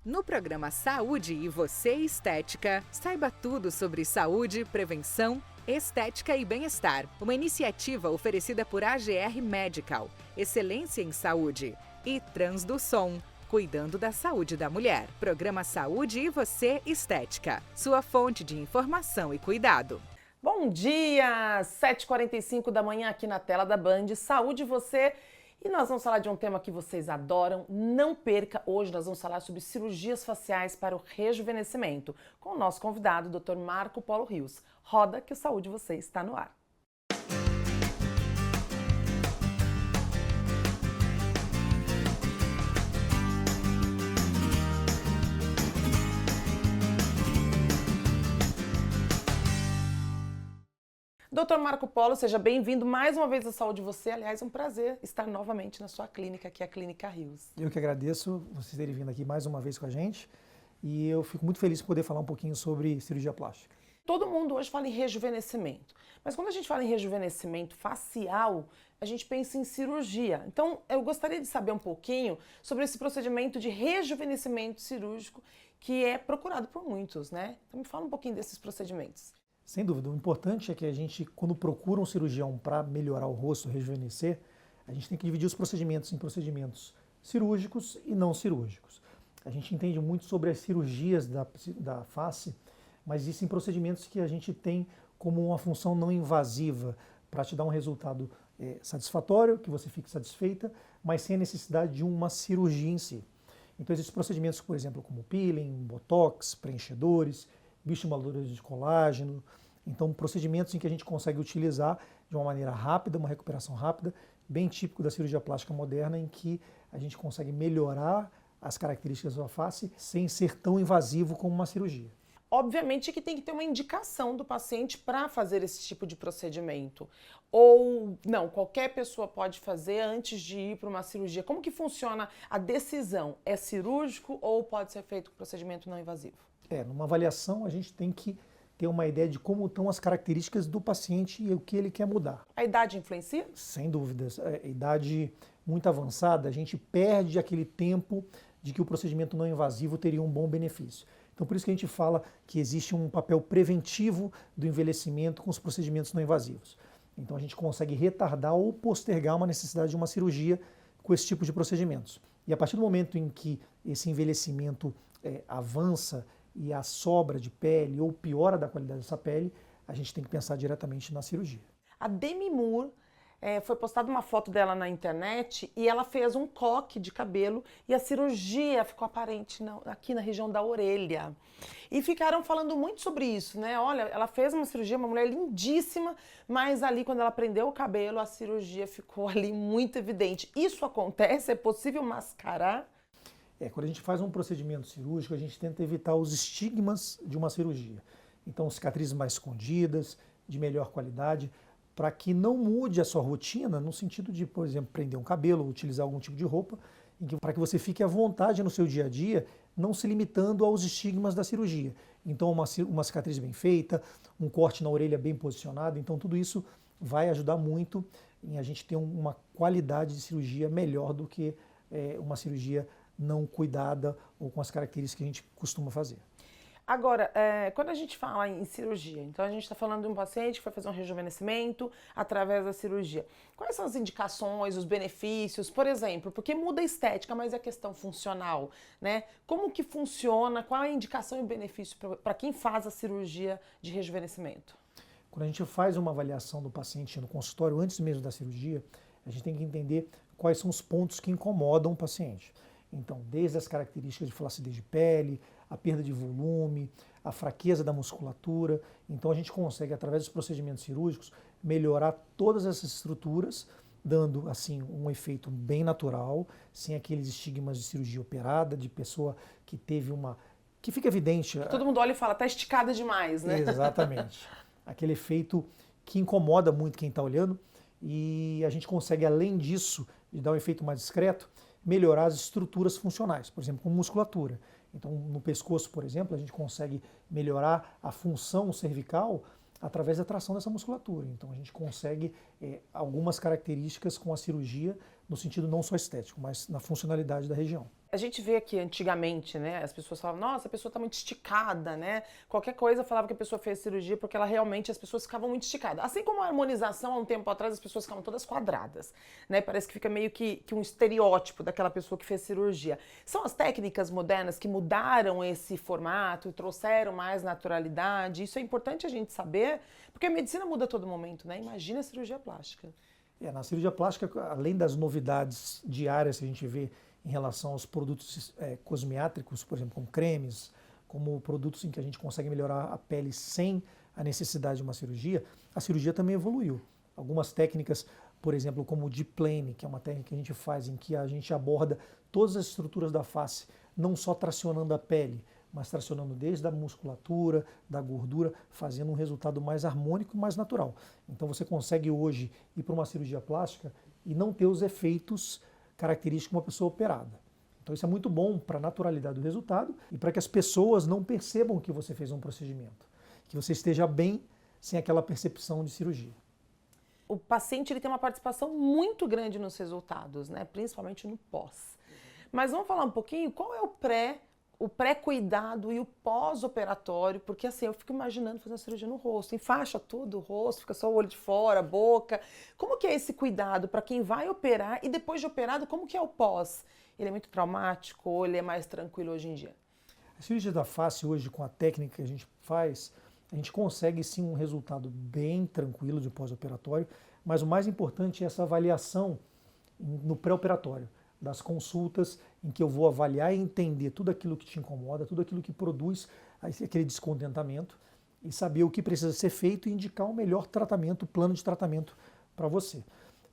No programa Saúde e Você Estética, saiba tudo sobre saúde, prevenção, estética e bem-estar. Uma iniciativa oferecida por AGR Medical, Excelência em Saúde, e Transduson, cuidando da saúde da mulher. Programa Saúde e Você Estética, sua fonte de informação e cuidado. Bom dia! 7h45 da manhã aqui na tela da Band, Saúde e Você. E nós vamos falar de um tema que vocês adoram. Não perca, hoje nós vamos falar sobre cirurgias faciais para o rejuvenescimento, com o nosso convidado, Dr. Marco Polo Rios. Roda que o Saúde e Você está no ar. Doutor Marco Polo, seja bem-vindo mais uma vez à Saúde Você. Aliás, um prazer estar novamente na sua clínica, que é a Clínica Rios. Eu que agradeço vocês terem vindo aqui mais uma vez com a gente e eu fico muito feliz de poder falar um pouquinho sobre cirurgia plástica. Todo mundo hoje fala em rejuvenescimento, mas quando a gente fala em rejuvenescimento facial, a gente pensa em cirurgia. Então, eu gostaria de saber um pouquinho sobre esse procedimento de rejuvenescimento cirúrgico que é procurado por muitos, né? Então, me fala um pouquinho desses procedimentos. Sem dúvida, o importante é que a gente, quando procura um cirurgião para melhorar o rosto, rejuvenescer, a gente tem que dividir os procedimentos em procedimentos cirúrgicos e não cirúrgicos. A gente entende muito sobre as cirurgias da face, mas existem procedimentos que a gente tem como uma função não invasiva para te dar um resultado satisfatório, que você fique satisfeita, mas sem a necessidade de uma cirurgia em si. Então existem procedimentos, por exemplo, como peeling, botox, preenchedores, bioestimuladores de colágeno. Então, procedimentos em que a gente consegue utilizar de uma maneira rápida, uma recuperação rápida, bem típico da cirurgia plástica moderna, em que a gente consegue melhorar as características da face sem ser tão invasivo como uma cirurgia. Obviamente que tem que ter uma indicação do paciente para fazer esse tipo de procedimento. Ou não, qualquer pessoa pode fazer antes de ir para uma cirurgia. Como que funciona a decisão? É cirúrgico ou pode ser feito com procedimento não invasivo? Numa avaliação a gente tem que ter uma ideia de como estão as características do paciente e o que ele quer mudar. A idade influencia? Sem dúvidas. A idade muito avançada, a gente perde aquele tempo de que o procedimento não invasivo teria um bom benefício. Então por isso que a gente fala que existe um papel preventivo do envelhecimento com os procedimentos não invasivos. Então a gente consegue retardar ou postergar uma necessidade de uma cirurgia com esse tipo de procedimentos. E a partir do momento em que esse envelhecimento avança e a sobra de pele ou piora da qualidade dessa pele, a gente tem que pensar diretamente na cirurgia. A Demi Moore, foi postada uma foto dela na internet e ela fez um coque de cabelo e a cirurgia ficou aparente aqui na região da orelha. E ficaram falando muito sobre isso, né? Olha, ela fez uma cirurgia, uma mulher lindíssima, mas ali quando ela prendeu o cabelo, a cirurgia ficou ali muito evidente. Isso acontece? É possível mascarar? Quando a gente faz um procedimento cirúrgico, a gente tenta evitar os estigmas de uma cirurgia. Então, cicatrizes mais escondidas, de melhor qualidade, para que não mude a sua rotina, no sentido de, por exemplo, prender um cabelo ou utilizar algum tipo de roupa, para que você fique à vontade no seu dia a dia, não se limitando aos estigmas da cirurgia. Então, uma cicatriz bem feita, um corte na orelha bem posicionado, então tudo isso vai ajudar muito em a gente ter uma qualidade de cirurgia melhor do que uma cirurgia não cuidada ou com as características que a gente costuma fazer. Agora, quando a gente fala em cirurgia, então a gente está falando de um paciente que vai fazer um rejuvenescimento através da cirurgia. Quais são as indicações, os benefícios, por exemplo, porque muda a estética, mas é questão funcional, né? Como que funciona, qual é a indicação e o benefício para quem faz a cirurgia de rejuvenescimento? Quando a gente faz uma avaliação do paciente no consultório, antes mesmo da cirurgia, a gente tem que entender quais são os pontos que incomodam o paciente. Então, desde as características de flacidez de pele, a perda de volume, a fraqueza da musculatura. Então a gente consegue, através dos procedimentos cirúrgicos, melhorar todas essas estruturas, dando assim um efeito bem natural, sem aqueles estigmas de cirurgia operada, de pessoa que teve que fica evidente. Todo mundo olha e fala, tá esticada demais, né? Exatamente. Aquele efeito que incomoda muito quem está olhando, e a gente consegue, além disso, de dar um efeito mais discreto, melhorar as estruturas funcionais, por exemplo, com musculatura. Então, no pescoço, por exemplo, a gente consegue melhorar a função cervical através da tração dessa musculatura. Então, a gente consegue algumas características com a cirurgia, no sentido não só estético, mas na funcionalidade da região. A gente vê que antigamente, né, as pessoas falavam, nossa, a pessoa tá muito esticada, né? Qualquer coisa falava que a pessoa fez cirurgia porque ela realmente, as pessoas ficavam muito esticadas. Assim como a harmonização, há um tempo atrás, as pessoas ficavam todas quadradas, né? Parece que fica meio que um estereótipo daquela pessoa que fez cirurgia. São as técnicas modernas que mudaram esse formato e trouxeram mais naturalidade. Isso é importante a gente saber, porque a medicina muda a todo momento, né? Imagina a cirurgia plástica. Na cirurgia plástica, além das novidades diárias que a gente vê em relação aos produtos cosméticos, por exemplo, como cremes, como produtos em que a gente consegue melhorar a pele sem a necessidade de uma cirurgia, a cirurgia também evoluiu. Algumas técnicas, por exemplo, como o Deep Plane, que é uma técnica que a gente faz em que a gente aborda todas as estruturas da face, não só tracionando a pele, mas tracionando desde a musculatura, da gordura, fazendo um resultado mais harmônico e mais natural. Então você consegue hoje ir para uma cirurgia plástica e não ter os efeitos característicos de uma pessoa operada. Então isso é muito bom para a naturalidade do resultado e para que as pessoas não percebam que você fez um procedimento, que você esteja bem sem aquela percepção de cirurgia. O paciente ele tem uma participação muito grande nos resultados, né? Principalmente no pós. Mas vamos falar um pouquinho, qual é o pré-cuidado e o pós-operatório, porque assim, eu fico imaginando fazer uma cirurgia no rosto, enfaixa tudo o rosto, fica só o olho de fora, a boca. Como que é esse cuidado para quem vai operar e depois de operado, como que é o pós? Ele é muito traumático ou ele é mais tranquilo hoje em dia? A cirurgia da face hoje, com a técnica que a gente faz, a gente consegue sim um resultado bem tranquilo de pós-operatório, mas o mais importante é essa avaliação no pré-operatório, das consultas em que eu vou avaliar e entender tudo aquilo que te incomoda, tudo aquilo que produz aquele descontentamento e saber o que precisa ser feito e indicar o melhor tratamento, o plano de tratamento para você.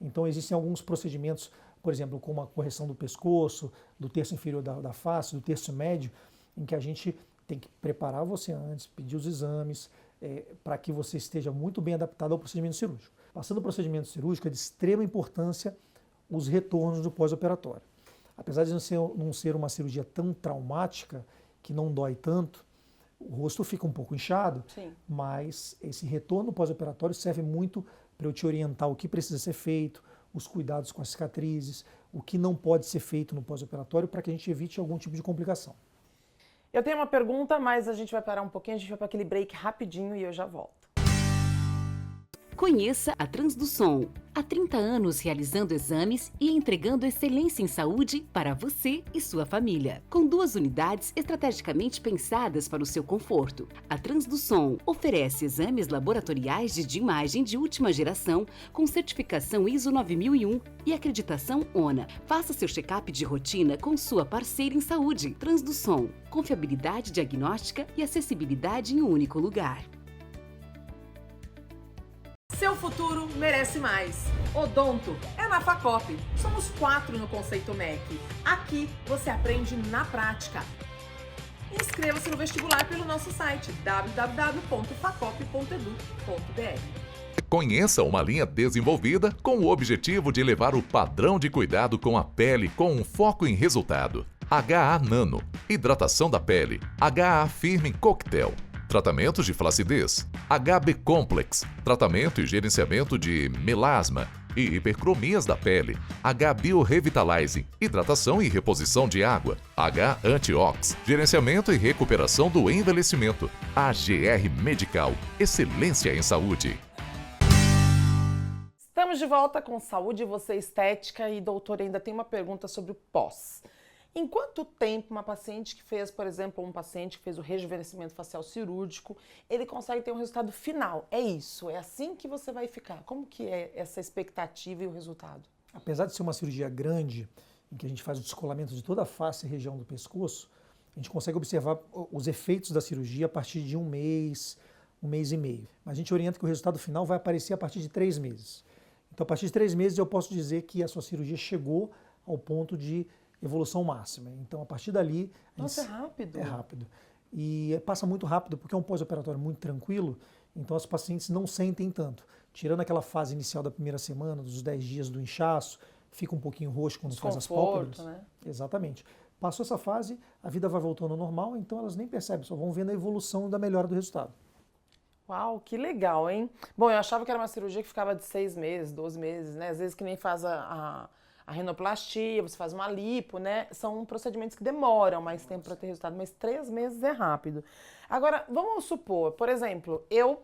Então existem alguns procedimentos, por exemplo, como a correção do pescoço, do terço inferior da face, do terço médio, em que a gente tem que preparar você antes, pedir os exames, para que você esteja muito bem adaptado ao procedimento cirúrgico. Passando o procedimento cirúrgico, é de extrema importância os retornos do pós-operatório. Apesar de não ser uma cirurgia tão traumática, que não dói tanto, o rosto fica um pouco inchado, Sim. Mas esse retorno pós-operatório serve muito para eu te orientar o que precisa ser feito, os cuidados com as cicatrizes, o que não pode ser feito no pós-operatório para que a gente evite algum tipo de complicação. Eu tenho uma pergunta, mas a gente vai parar um pouquinho, a gente vai para aquele break rapidinho e eu já volto. Conheça a Transduson. Há 30 anos realizando exames e entregando excelência em saúde para você e sua família. Com 2 unidades estrategicamente pensadas para o seu conforto. A Transduson oferece exames laboratoriais de imagem de última geração com certificação ISO 9001 e acreditação ONA. Faça seu check-up de rotina com sua parceira em saúde. Transduson. Confiabilidade diagnóstica e acessibilidade em um único lugar. Seu futuro merece mais. Odonto é na Facop. Somos 4 no Conceito MEC. Aqui você aprende na prática. Inscreva-se no vestibular pelo nosso site www.facop.edu.br. Conheça uma linha desenvolvida com o objetivo de elevar o padrão de cuidado com a pele com um foco em resultado. HA Nano, hidratação da pele. HA Firme Cocktail, tratamentos de flacidez. HB Complex, tratamento e gerenciamento de melasma e hipercromias da pele. H Bio Revitalizing, hidratação e reposição de água. H Antiox, gerenciamento e recuperação do envelhecimento. AGR Medical, excelência em saúde. Estamos de volta com Saúde e Você Estética e, doutor, ainda tem uma pergunta sobre o pós. Em quanto tempo uma paciente que fez, por exemplo, um paciente que fez o rejuvenescimento facial cirúrgico, ele consegue ter um resultado final? É isso? É assim que você vai ficar? Como que é essa expectativa e o resultado? Apesar de ser uma cirurgia grande, em que a gente faz o descolamento de toda a face e região do pescoço, a gente consegue observar os efeitos da cirurgia a partir de um mês e meio. Mas a gente orienta que o resultado final vai aparecer a partir de 3 meses. Então, a partir de 3 meses, eu posso dizer que a sua cirurgia chegou ao ponto de evolução máxima. Então, a partir dali... Nossa, é rápido. É rápido. E passa muito rápido, porque é um pós-operatório muito tranquilo, então as pacientes não sentem tanto. Tirando aquela fase inicial da primeira semana, dos 10 dias do inchaço, fica um pouquinho roxo quando faz as pálpebras. Né? Exatamente. Passou essa fase, a vida vai voltando ao normal, então elas nem percebem, só vão vendo a evolução da melhora do resultado. Uau, que legal, hein? Bom, eu achava que era uma cirurgia que ficava de 6 meses, 12 meses, né? Às vezes que nem faz a a rinoplastia, você faz uma lipo, né? São procedimentos que demoram mais tempo para ter resultado, mas 3 meses é rápido. Agora, vamos supor, por exemplo, eu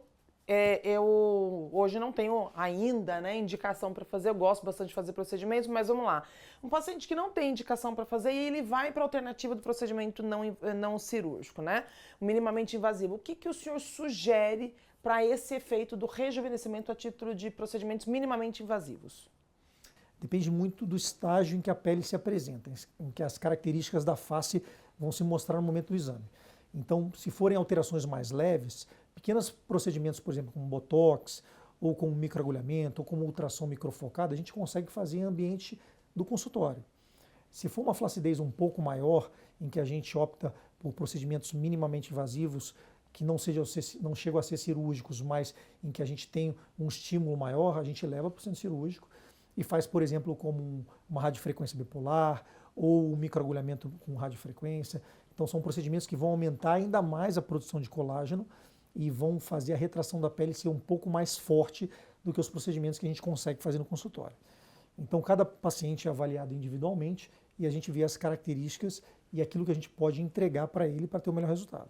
hoje não tenho ainda, né, indicação para fazer, eu gosto bastante de fazer procedimentos, mas vamos lá. Um paciente que não tem indicação para fazer e ele vai para a alternativa do procedimento não cirúrgico, né, minimamente invasivo. O que o senhor sugere para esse efeito do rejuvenescimento a título de procedimentos minimamente invasivos? Depende muito do estágio em que a pele se apresenta, em que as características da face vão se mostrar no momento do exame. Então, se forem alterações mais leves, pequenos procedimentos, por exemplo, como botox, ou com microagulhamento, ou como ultrassom microfocado, a gente consegue fazer em ambiente do consultório. Se for uma flacidez um pouco maior, em que a gente opta por procedimentos minimamente invasivos, que não chegam a ser cirúrgicos, mas em que a gente tem um estímulo maior, a gente leva para o centro cirúrgico e faz, por exemplo, como uma radiofrequência bipolar, ou um microagulhamento com radiofrequência. Então são procedimentos que vão aumentar ainda mais a produção de colágeno e vão fazer a retração da pele ser um pouco mais forte do que os procedimentos que a gente consegue fazer no consultório. Então cada paciente é avaliado individualmente e a gente vê as características e aquilo que a gente pode entregar para ele para ter o melhor resultado.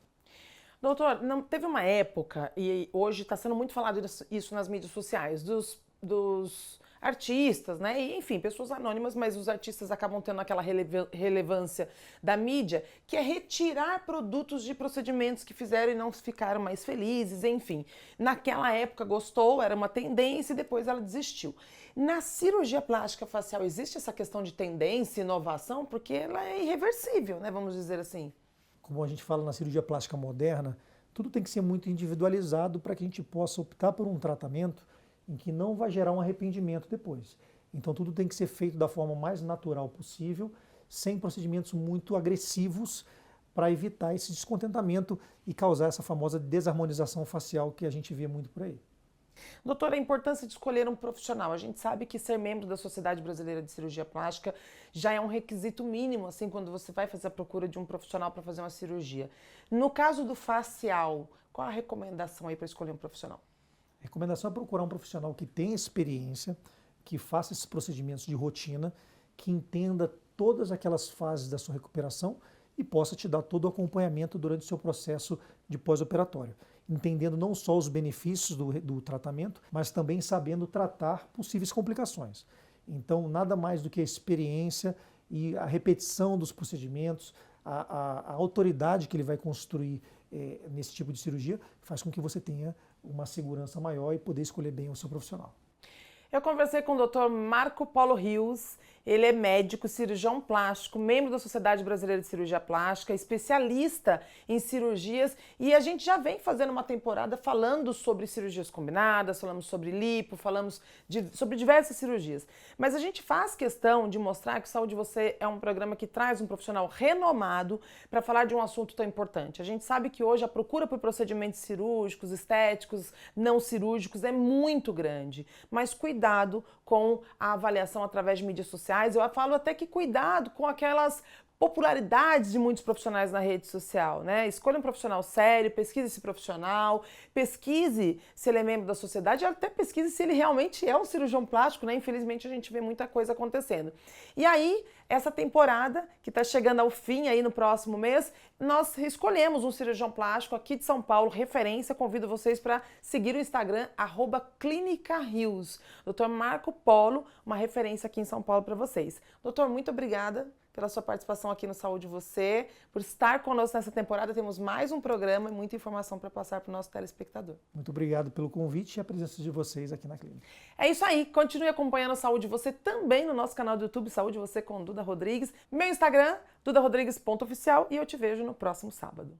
Doutor, teve uma época, e hoje está sendo muito falado isso nas mídias sociais, dos artistas, né? E, enfim, pessoas anônimas, mas os artistas acabam tendo aquela relevância da mídia, que é retirar produtos de procedimentos que fizeram e não ficaram mais felizes, enfim. Naquela época gostou, era uma tendência e depois ela desistiu. Na cirurgia plástica facial existe essa questão de tendência, inovação, porque ela é irreversível, né? Vamos dizer assim. Como a gente fala na cirurgia plástica moderna, tudo tem que ser muito individualizado para que a gente possa optar por um tratamento em que não vai gerar um arrependimento depois. Então tudo tem que ser feito da forma mais natural possível, sem procedimentos muito agressivos, para evitar esse descontentamento e causar essa famosa desarmonização facial que a gente vê muito por aí. Doutora, a importância de escolher um profissional. A gente sabe que ser membro da Sociedade Brasileira de Cirurgia Plástica já é um requisito mínimo, assim, quando você vai fazer a procura de um profissional para fazer uma cirurgia. No caso do facial, qual a recomendação aí para escolher um profissional? A recomendação é procurar um profissional que tenha experiência, que faça esses procedimentos de rotina, que entenda todas aquelas fases da sua recuperação e possa te dar todo o acompanhamento durante o seu processo de pós-operatório, entendendo não só os benefícios do tratamento, mas também sabendo tratar possíveis complicações. Então, nada mais do que a experiência e a repetição dos procedimentos, a autoridade que ele vai construir nesse tipo de cirurgia, faz com que você tenha uma segurança maior e poder escolher bem o seu profissional. Eu conversei com o Dr. Marco Polo Rios, ele é médico, cirurgião plástico, membro da Sociedade Brasileira de Cirurgia Plástica, especialista em cirurgias, e a gente já vem fazendo uma temporada falando sobre cirurgias combinadas, falamos sobre lipo, falamos sobre diversas cirurgias. Mas a gente faz questão de mostrar que o Saúde Você é um programa que traz um profissional renomado para falar de um assunto tão importante. A gente sabe que hoje a procura por procedimentos cirúrgicos, estéticos, não cirúrgicos é muito grande, mas cuidado com a avaliação através de mídias sociais. Eu falo até que cuidado com aquelas popularidades de muitos profissionais na rede social, né? Escolha um profissional sério, pesquise esse profissional, pesquise se ele é membro da sociedade, até pesquise se ele realmente é um cirurgião plástico, né? Infelizmente a gente vê muita coisa acontecendo. E aí, essa temporada, que está chegando ao fim aí no próximo mês, nós escolhemos um cirurgião plástico aqui de São Paulo, referência. Convido vocês para seguir o Instagram, @ClinicaRios. Dr. Marco Polo, uma referência aqui em São Paulo para vocês. Doutor, muito obrigada pela sua participação aqui no Saúde Você, por estar conosco nessa temporada. Temos mais um programa e muita informação para passar para o nosso telespectador. Muito obrigado pelo convite e a presença de vocês aqui na clínica. É isso aí, continue acompanhando o Saúde Você também no nosso canal do YouTube, Saúde Você com Duda Rodrigues, meu Instagram, dudarodrigues.oficial, e eu te vejo no próximo sábado.